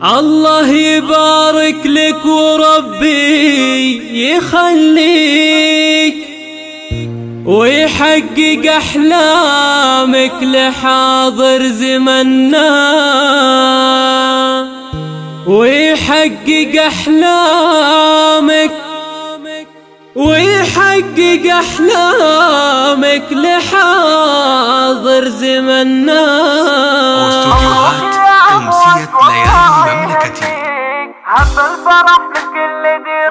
الله يبارك لك وربي يخليك ويحقق أحلامك لحاضر زمننا، ويحقق أحلامك لحاضر زمننا. واستوديوهات أمسية ليالي مملكتي. هب الفرح لكل دير.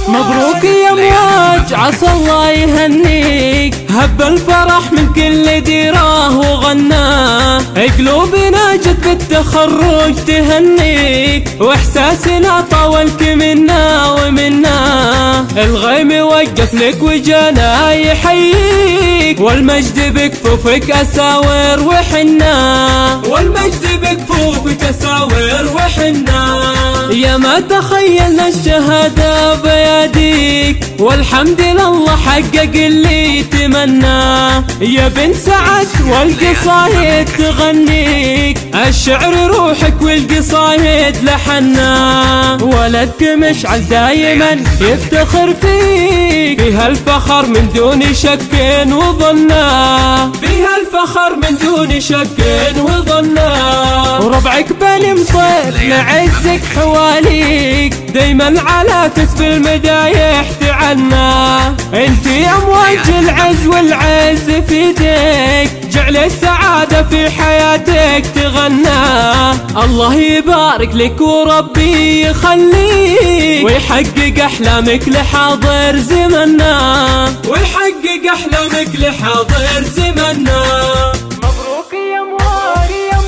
مبروك يا مواج عسى الله يهنيك، هب الفرح من كل ديراه وغناه، قلوبنا جد بالتخرج تهنيك، واحساسنا طولك منا ومنا، الغيم وقف لك وجانا يحييك، والمجد بكفوفك اساور وحنا، والمجد بكفوفك اساور وحنا، يا ما تخيلنا الشهادة بيديك، والحمد لله حقق اللي تمناه، يا بنت سعد والقصايد تغنيك، الشعر روحك والقصايد لحنا، ولدك مشعل دايما يفتخر فيك، فيها الفخر من دون شك وظنا، فيها الفخر من دون شك وظنا، وربعك بني مطير لعزك حواليك، دايما على كسب المدايح تعنا، انت يا امواج العز والعز في يديك، جعل السعادة في حياتك تغنى، الله يبارك لك وربي يخليك، ويحقق أحلامك لحاضر زمننا، ويحقق أحلامك لحاضر زمننا.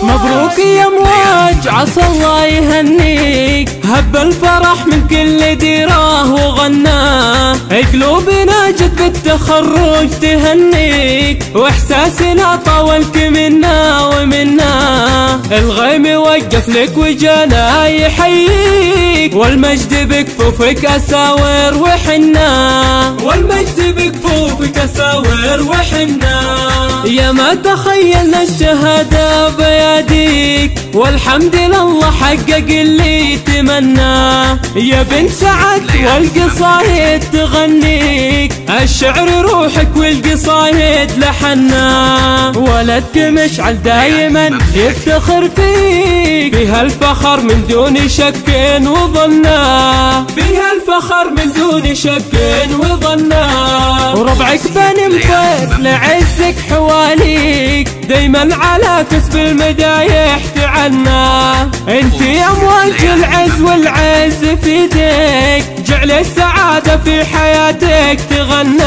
مبروك يا مواج عسى الله يهنيك، هب الفرح من كل ديراه وغناه، قلوبنا جد بالتخرج تهنيك، واحساسنا طولك منا ومنا، الغيم وقف لك وجانا يحييك، والمجد بكفوفك اساور وحنا، والمجد بكفوفك اساور وحنا، يا ما تخيلنا الشهادة بيديك، والحمد لله حقق اللي تمناه، يا بنت سعد والقصايد تغنيك، الشعر روحك والقصايد لحنا، ولدك مشعل دايما يفتخر فيك، فيها الفخر من دون شك وظنا، فيها الفخر من دون شك وظنا، وربعك بني مطير لعزك حواليك، دايما على كسب المدايح تعنا، انت يا امواج العز والعز في يديك، جعل السعادة في حياتك تغنى،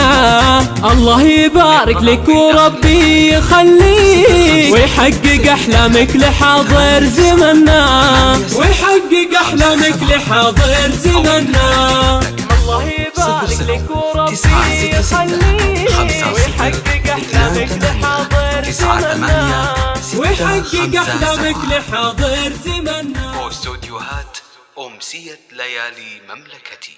الله يبارك لك وربي يخليك، ويحقق أحلامك لحاضر زمننا، ويحقق أحلامك لحاضر زمننا، الله يبارك لك وربي يخليك، ويحقق أحلامك لحاضر زمننا، ويحقق أحلامك لحاضر زمننا. واستوديوهات أمسية ليالي مملكتي.